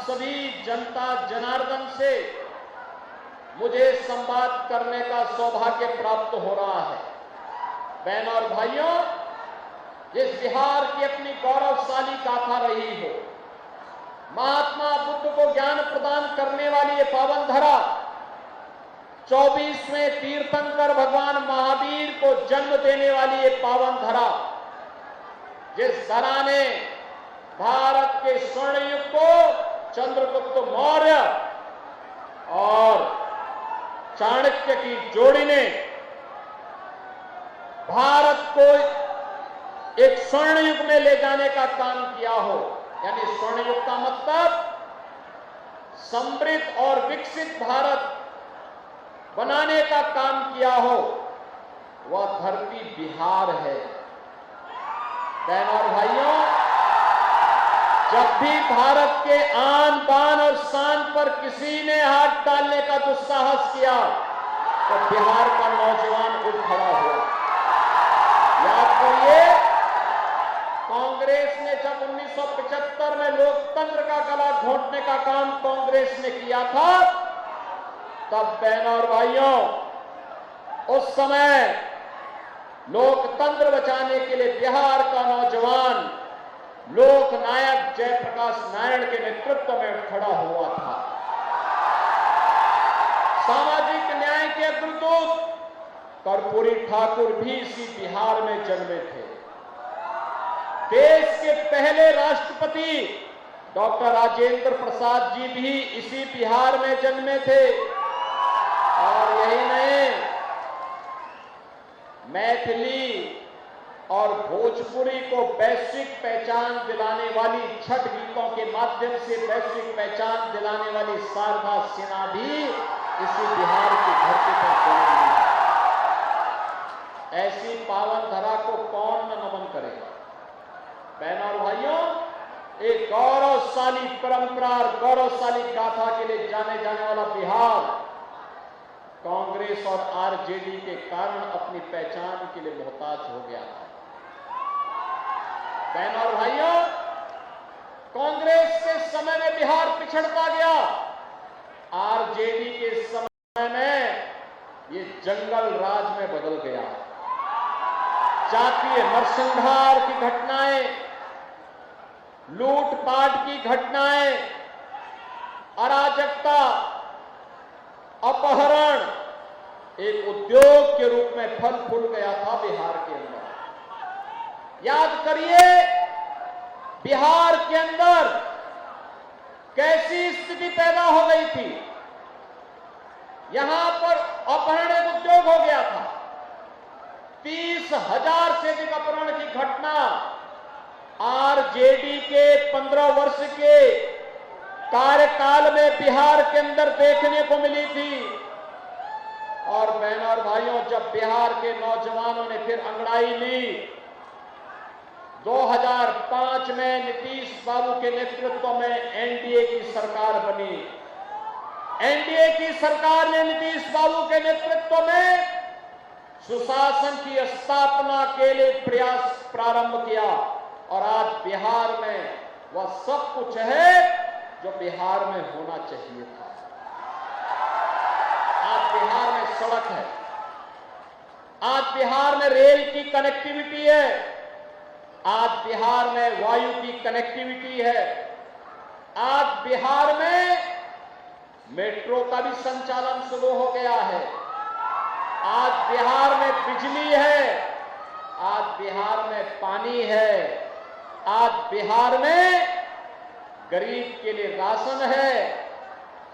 सभी जनता जनार्दन से मुझे संवाद करने का सौभाग्य प्राप्त हो रहा है। बहनों और भाइयों, जिस बिहार की अपनी गौरवशाली गाथा रही हो, महात्मा बुद्ध को ज्ञान प्रदान करने वाली ये पावन धरा, 24वें तीर्थंकर भगवान महावीर को जन्म देने वाली ये पावन धरा, जिस धरा ने भारत के स्वर्ण युग को चंद्रगुप्त मौर्य और चाणक्य की जोड़ी ने भारत को एक स्वर्ण युग में ले जाने का काम किया हो, यानी स्वर्ण युग का मतलब समृद्ध और विकसित भारत बनाने का काम किया हो, वह धरती बिहार है। बहनों और भाइयों, जब भी भारत के आन बान और शान पर किसी ने हाथ डालने का दुस्साहस किया तो बिहार का नौजवान उठ खड़ा हुआ। याद करिए, कांग्रेस ने जब 1975 में लोकतंत्र का गला घोंटने का काम कांग्रेस ने किया था, तब बहनों और भाइयों, उस समय लोकतंत्र बचाने के लिए बिहार का नौजवान लोक नायक जयप्रकाश नारायण के नेतृत्व में खड़ा हुआ था। सामाजिक न्याय के अग्रदूत कर्पूरी ठाकुर भी इसी बिहार में जन्मे थे। देश के पहले राष्ट्रपति डॉक्टर राजेंद्र प्रसाद जी भी इसी बिहार में जन्मे थे। और यही नहीं, मैथिली और भोजपुरी को वैश्विक पहचान दिलाने वाली छठ गीतों के माध्यम से वैश्विक पहचान दिलाने वाली शारदा सिन्हा भी इसी बिहार की धरती पर जन्मी है। ऐसी पावन धरा को कौन न नमन करेगा। बहनों और भाइयों, एक गौरवशाली परंपरा और गौरवशाली गाथा के लिए जाने जाने वाला बिहार कांग्रेस और आरजेडी के कारण अपनी पहचान के लिए मोहताज हो गया था। बहनों और भाइयों, कांग्रेस के समय में बिहार पिछड़ता गया, आरजेडी के समय में ये जंगल राज में बदल गया। जातीय नरसंहार की घटनाएं, लूटपाट की घटनाएं, अराजकता, अपहरण एक उद्योग के रूप में फल फूल गया था बिहार के अंदर। याद करिए, बिहार के अंदर कैसी स्थिति पैदा हो गई थी। यहां पर अपहरण एक उद्योग हो गया था। 30,000 से अधिक अपहरण की घटना आरजेडी के 15 वर्ष के कार्यकाल में बिहार के अंदर देखने को मिली थी। और बहनों और भाइयों, जब बिहार के नौजवानों ने फिर अंगड़ाई ली, 2005 में नीतीश बाबू के नेतृत्व में एनडीए की सरकार बनी। एनडीए की सरकार ने नीतीश बाबू के नेतृत्व में सुशासन की स्थापना के लिए प्रयास प्रारंभ किया और आज बिहार में वह सब कुछ है जो बिहार में होना चाहिए था। आज बिहार में सड़क है, आज बिहार में रेल की कनेक्टिविटी है, आज बिहार में वायु की कनेक्टिविटी है, आज बिहार में मेट्रो का भी संचालन शुरू हो गया है, आज बिहार में बिजली है, आज बिहार में पानी है, आज बिहार में गरीब के लिए राशन है,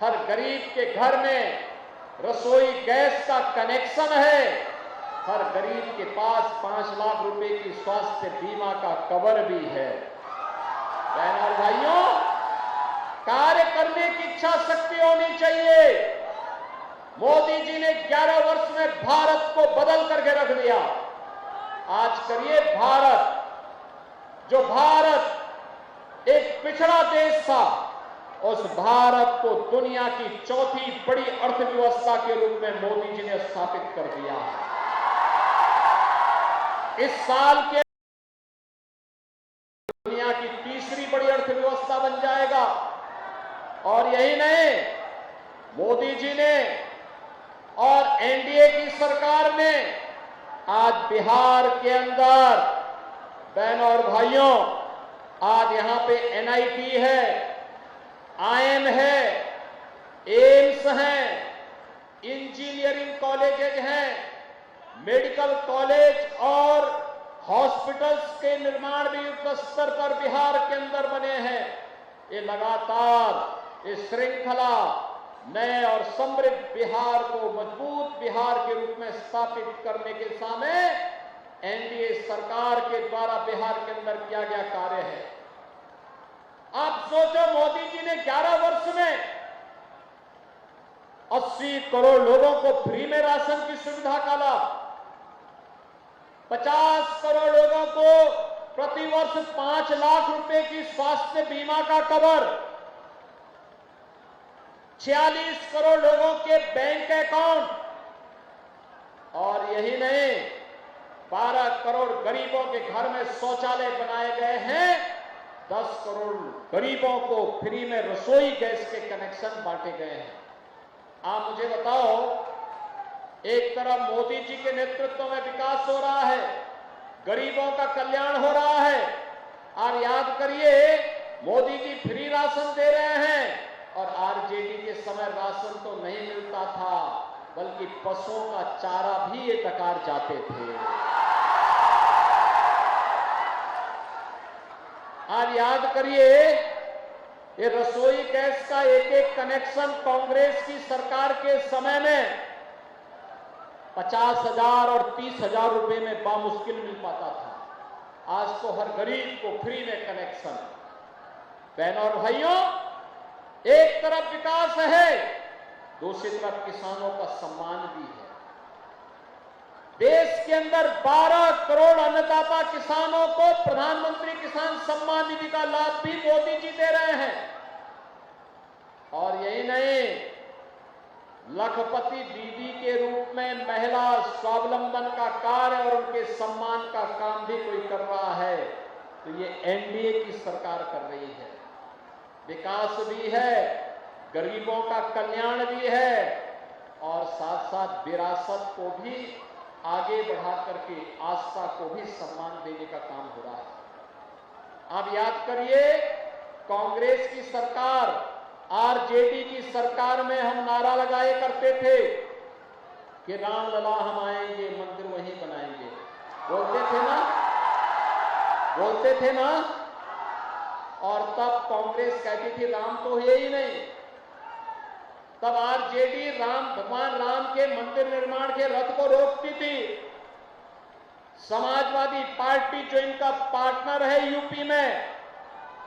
हर गरीब के घर में रसोई गैस का कनेक्शन है, हर गरीब के पास 5 लाख रुपए की स्वास्थ्य बीमा का कवर भी है। बहनों और भाइयों, कार्य करने की इच्छा शक्ति होनी चाहिए। मोदी जी ने 11 वर्ष में भारत को बदल करके रख दिया। आज करिए, भारत, जो भारत एक पिछड़ा देश था, उस भारत को दुनिया की चौथी बड़ी अर्थव्यवस्था के रूप में मोदी जी ने स्थापित कर दिया है। इस साल के दुनिया की तीसरी बड़ी अर्थव्यवस्था बन जाएगा। और यही नहीं, मोदी जी ने और एनडीए की सरकार ने आज बिहार के अंदर, बहनों और भाइयों, आज यहां पे एनआईटी है, आईएम है, एम्स हैं, इंजीनियरिंग कॉलेजेज हैं, मेडिकल कॉलेज और हॉस्पिटल्स के निर्माण भी युद्ध स्तर पर बिहार के अंदर बने हैं। ये लगातार इस श्रृंखला नए और समृद्ध बिहार को मजबूत बिहार के रूप में स्थापित करने के सामने एनडीए सरकार के द्वारा बिहार के अंदर किया गया कार्य है। आप सोचो, मोदी जी ने 11 वर्ष में 80 करोड़ लोगों को फ्री में राशन की सुविधा का लाभ, 50 करोड़ लोगों को प्रतिवर्ष 5 लाख रुपए की स्वास्थ्य बीमा का कवर, 46 करोड़ लोगों के बैंक अकाउंट, और यही नहीं, 12 करोड़ गरीबों के घर में शौचालय बनाए गए हैं, 10 करोड़ गरीबों को फ्री में रसोई गैस के कनेक्शन बांटे गए हैं। आप मुझे बताओ, एक तरफ मोदी जी के नेतृत्व में विकास हो रहा है, गरीबों का कल्याण हो रहा है, और याद करिए, मोदी जी फ्री राशन दे रहे हैं, और आरजेडी के समय राशन तो नहीं मिलता था, बल्कि पशुओं का चारा भी ये डकार जाते थे। आज याद करिए, ये रसोई गैस का एक एक कनेक्शन कांग्रेस की सरकार के समय में 50,000 और 30,000 रुपए में बामुश्किल मिल पाता था। आज तो हर गरीब को फ्री में कनेक्शन। बहनों और भाइयों, एक तरफ विकास है, दूसरी तरफ किसानों का सम्मान भी है। देश के अंदर 12 करोड़ अन्नदाता किसानों को प्रधानमंत्री किसान सम्मान निधि का लाभ भी मोदी जी दे रहे हैं। और यही नहीं, लखपति दीदी के रूप में महिला स्वावलंबन का कार्य और उनके सम्मान का काम भी कोई कर रहा है, तो ये एनडीए की सरकार कर रही है। विकास भी है, गरीबों का कल्याण भी है, और साथ साथ विरासत को भी आगे बढ़ा करके आस्था को भी सम्मान देने का काम हो रहा है। आप याद करिए, कांग्रेस की सरकार, आरजेडी की सरकार में हम नारा लगाए करते थे कि रामलला हम आएंगे, मंदिर वहीं बनाएंगे। बोलते थे ना? और तब कांग्रेस कहती थी राम तो है ही नहीं। तब आरजेडी भगवान राम के मंदिर निर्माण के रथ को रोकती थी। समाजवादी पार्टी जो इनका पार्टनर है यूपी में,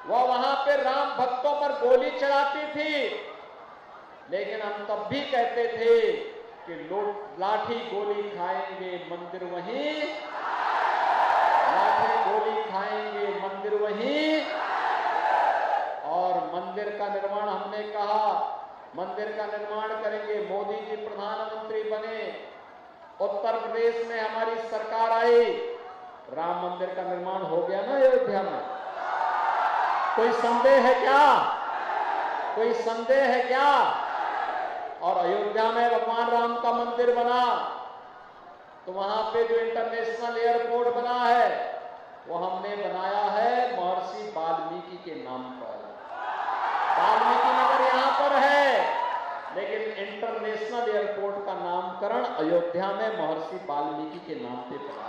वह वहां पे राम भक्तों पर गोली चलाती थी। लेकिन हम तब भी कहते थे कि लाठी गोली खाएंगे, मंदिर वहीं, लाठी गोली खाएंगे, मंदिर वहीं। और मंदिर का निर्माण, हमने कहा मंदिर का निर्माण करेंगे। मोदी जी प्रधानमंत्री बने, उत्तर प्रदेश में हमारी सरकार आई, राम मंदिर का निर्माण हो गया ना अयोध्या में। कोई संदेह है क्या? कोई संदेह है क्या? और अयोध्या में भगवान राम का मंदिर बना, तो वहां पे जो इंटरनेशनल एयरपोर्ट बना है, वो हमने बनाया है महर्षि वाल्मीकि के नाम पर। वाल्मीकि नगर यहां पर है, लेकिन इंटरनेशनल एयरपोर्ट का नामकरण अयोध्या में महर्षि वाल्मीकि के नाम पे पड़ा।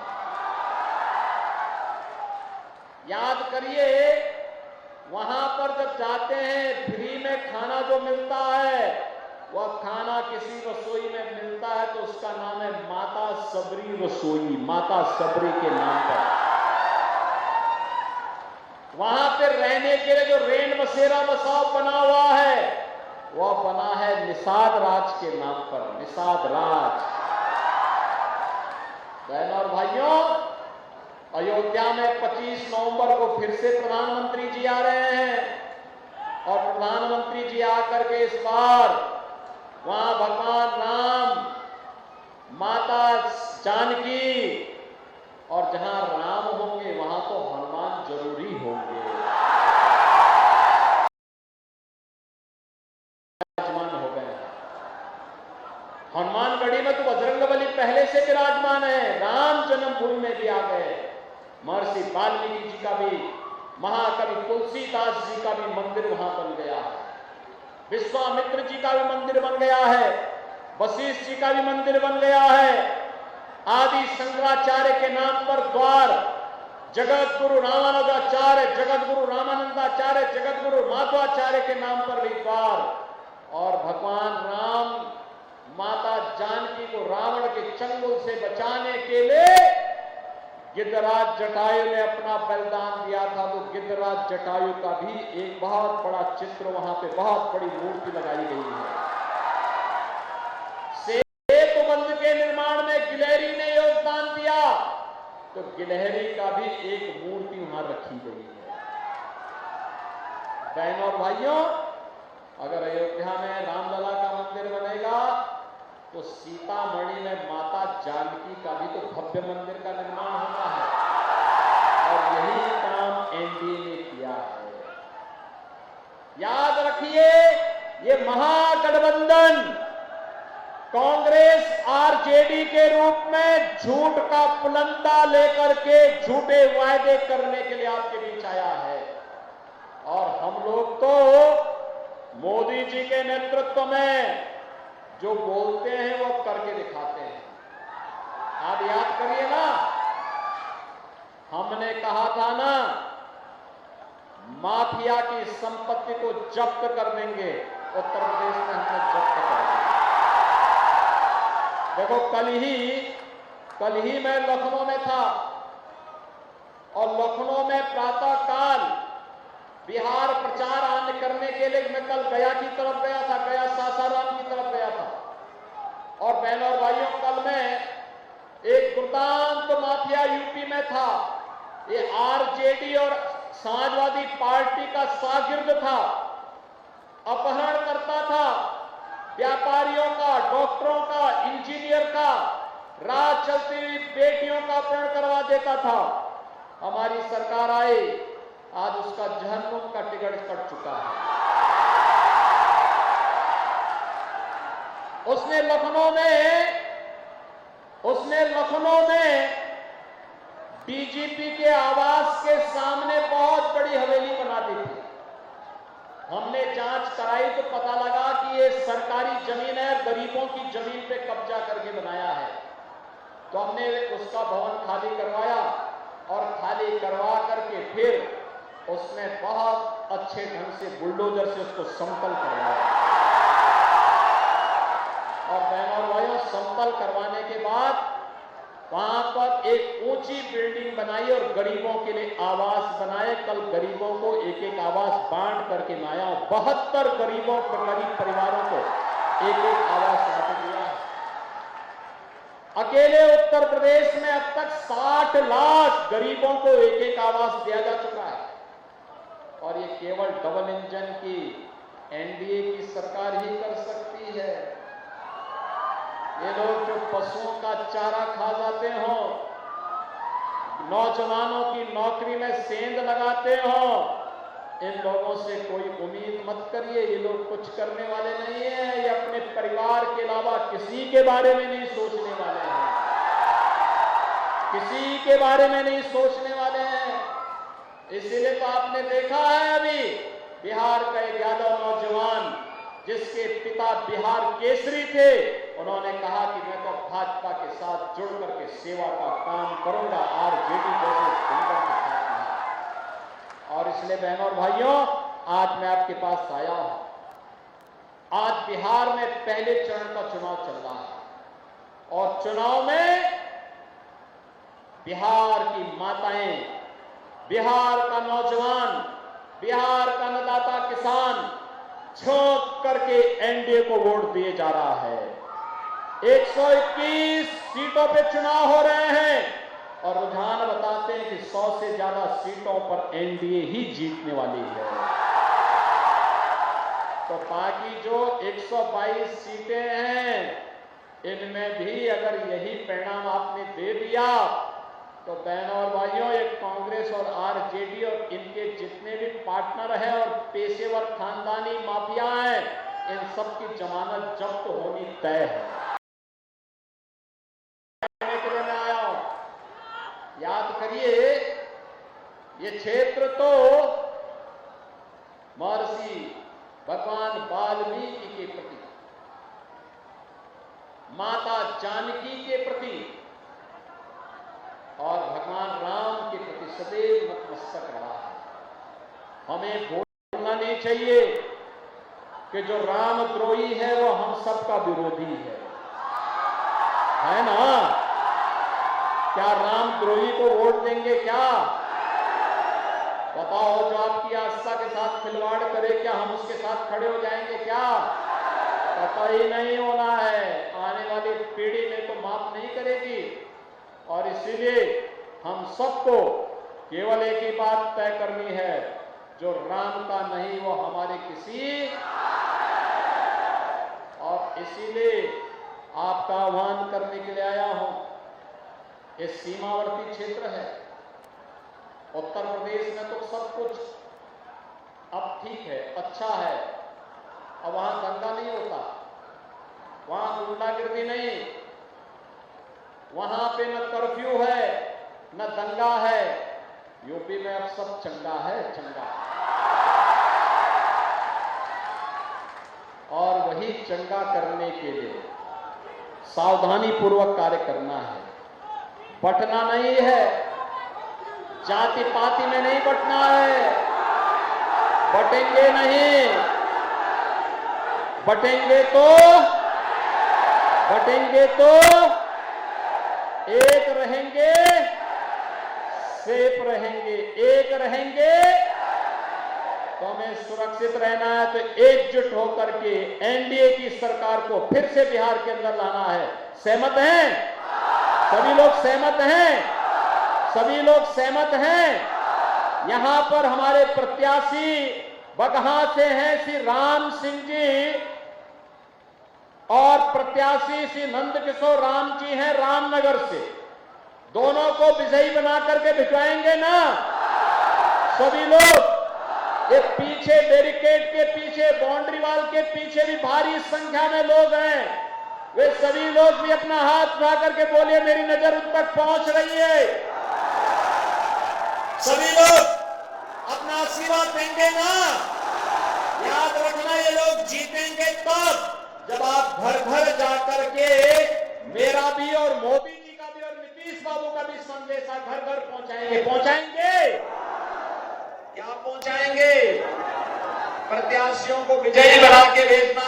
याद करिए, वहां पर जब जाते हैं, फ्री में खाना जो मिलता है, वह खाना किसी रसोई में मिलता है तो उसका नाम है माता सबरी रसोई, माता सबरी के नाम पर। वहां पे रहने के लिए जो रेन बसेरा बसाव बना हुआ है, वह बना है निषाद राज के नाम पर, निषाद राज। बहनों और भाइयों, अयोध्या में 25 नवंबर को फिर से प्रधानमंत्री जी आ रहे हैं, और प्रधानमंत्री जी आकर के इस बार वहां भगवान राम, माता जानकी, और जहां राम होंगे वहां तो हनुमान जरूरी होंगे। हनुमानगढ़ी में तो बजरंगबली पहले से विराजमान है, राम जन्मभूमि में भी आ गए। महर्षि वाल्मीकि जी का भी, महाकवि तुलसीदास जी का भी मंदिर वहां बन गया है, विश्वामित्र जी का भी मंदिर बन गया है, वशिष्ठ जी का भी मंदिर बन गया है। आदि शंकराचार्य के नाम पर द्वार, जगत गुरु रामानुजाचार्य, जगत गुरु रामानंदाचार्य, जगत गुरु माधवाचार्य के नाम पर भी द्वार। और भगवान राम माता जानकी को रावण के चंगुल से बचाने के लिए गिद्धराज जटायु ने अपना बलिदान दिया था, तो गिद्धराज जटायु का भी एक बहुत बड़ा चित्र वहां पे, बहुत बड़ी मूर्ति लगाई गई है। सेतुबंध के निर्माण में गिलहरी ने योगदान दिया, तो गिलहरी का भी एक मूर्ति वहां रखी गई है। बहनों और भाइयों, अगर अयोध्या में रामलला का मंदिर बनेगा तो सीतामढ़ी में माता जानकी का भी तो भव्य मंदिर का निर्माण होना है, और यही काम एनडीए ने किया है। याद रखिए, ये महागठबंधन कांग्रेस आरजेडी के रूप में झूठ का पुलंदा लेकर के झूठे वायदे करने के लिए आपके बीच आया है, और हम लोग तो मोदी जी के नेतृत्व में जो बोलते हैं वो करके दिखाते हैं। आप याद करिए ना, हमने कहा था ना, माफिया की संपत्ति को जब्त कर देंगे, उत्तर प्रदेश में हमने जब्त कर दिया। देखो, कल ही मैं लखनऊ में था, और लखनऊ में प्रातः काल बिहार प्रचार आने करने के लिए मैं कल गया की तरफ गया था, गया सासाराम की तरफ गया था। और बहनों और भाइयों, कल मैं एक दुर्दांत माफिया यूपी में था, ये आरजेडी और समाजवादी पार्टी का शागिर्द था, अपहरण करता था व्यापारियों का, डॉक्टरों का, इंजीनियर का, राह चलती हुई बेटियों का अपहरण करवा देता था। हमारी सरकार आई, आज उसका जहन्नुम का टिकट कट चुका है। उसने लखनऊ में डीजीपी के आवास के सामने बहुत बड़ी हवेली बना दी थी। हमने जांच कराई तो पता लगा कि ये सरकारी जमीन है, गरीबों की जमीन पे कब्जा करके बनाया है। तो हमने उसका भवन खाली करवाया, और खाली करवा करके फिर उसमें बहुत अच्छे ढंग से बुलडोजर से उसको समतल करवाया। और बहनों और भाइयों, समतल करवाने के बाद वहां पर एक ऊंची बिल्डिंग बनाई और गरीबों के लिए आवास बनाए। कल गरीबों को एक एक आवास बांट करके लाया, 72 गरीब परिवारों को एक एक आवास बांट दिया। अकेले उत्तर प्रदेश में अब तक 60 लाख गरीबों को एक एक आवास दिया जा चुका है, और ये केवल डबल इंजन की एनडीए की सरकार ही कर सकती है। ये लोग जो पशुओं का चारा खा जाते हो, नौजवानों की नौकरी में सेंध लगाते हो, इन लोगों से कोई उम्मीद मत करिए। ये लोग कुछ करने वाले नहीं है, ये अपने परिवार के अलावा किसी के बारे में नहीं सोचने वाले हैं, किसी के बारे में नहीं सोचने वाले हैं। इसीलिए तो आपने देखा है, अभी बिहार का एक यादव नौजवान जिसके पिता बिहार केसरी थे, उन्होंने कहा कि मैं तो भाजपा के साथ जुड़ करके सेवा का काम करूंगा, आरजेडी जैसे संगठन के साथ नहीं। और इसलिए बहनों और भाइयों, आज मैं आपके पास आया हूं। आज बिहार में पहले चरण का चुनाव चल रहा है, और चुनाव में बिहार की माताएं, बिहार का नौजवान, बिहार का अन्नदाता किसान झोंक करके एनडीए को वोट दिए जा रहा है। 121 सीटों पे चुनाव हो रहे हैं, और रुझान बताते हैं कि 100 से ज्यादा सीटों पर एनडीए ही जीतने वाली है। तो बाकी जो 122 सीटें हैं, इनमें भी अगर यही परिणाम आपने दे दिया, तो बहनों और भाइयों, ये कांग्रेस और आरजेडी और इनके जितने भी पार्टनर हैं और पेशेवर खानदानी माफिया हैं, इन सब की जमानत जब्त होनी तय है। करिए, ये क्षेत्र तो महर्षि भगवान वाल्मीकि के प्रति, माता जानकी के प्रति और भगवान राम के प्रति सदैव नतमस्तक रहा है। हमें भूलना नहीं चाहिए कि जो रामद्रोही है वो हम सबका विरोधी है ना? क्या रामद्रोही को वोट देंगे क्या? बताओ, जो आपकी आस्था के साथ खिलवाड़ करे, क्या हम उसके साथ खड़े हो जाएंगे क्या? कतई नहीं होना है। आने वाली पीढ़ी में तो माफ नहीं करेगी। और इसीलिए हम सबको केवल एक ही बात तय करनी है, जो राम का नहीं वो हमारे किसी, और इसीलिए आपका आह्वान करने के लिए आया हूं। ये सीमावर्ती क्षेत्र है। उत्तर प्रदेश में तो सब कुछ अब ठीक है, अच्छा है। अब वहां दंगा नहीं होता, वहां गुंडागिर्दी नहीं, वहां पे न कर्फ्यू है न दंगा है। यूपी में अब सब चंगा है, चंगा। और वही चंगा करने के लिए सावधानी पूर्वक कार्य करना है, बंटना नहीं है, जाति पाति में नहीं बंटना है। बटेंगे नहीं, बटेंगे तो एक रहेंगे, सेफ रहेंगे। एक रहेंगे तो हमें सुरक्षित रहना है, तो एकजुट होकर के एनडीए की सरकार को फिर से बिहार के अंदर लाना है। सहमत हैं? सभी लोग सहमत हैं? सभी लोग सहमत हैं? यहां पर हमारे प्रत्याशी बगहा से हैं श्री राम सिंह जी, और प्रत्याशी श्री नंदकिशोर राम जी हैं रामनगर से। दोनों को विजयी बना करके भिजवाएंगे ना सभी लोग? ये पीछे बैरिकेड के पीछे, बाउंड्री वाल के पीछे भी भारी संख्या में लोग हैं। वे सभी लोग भी अपना हाथ उठा करके बोलिए, मेरी नजर उन तक पहुंच रही है। सभी लोग अपना आशीर्वाद देंगे ना? याद रखना, ये लोग जीतेंगे तब जब आप घर घर जाकर के मेरा भी और मोदी जी का भी और नीतीश बाबू का भी संदेशा घर घर पहुंचाएंगे। पहुंचाएंगे क्या? पहुंचाएंगे। प्रत्याशियों को विजयी बना के भेजना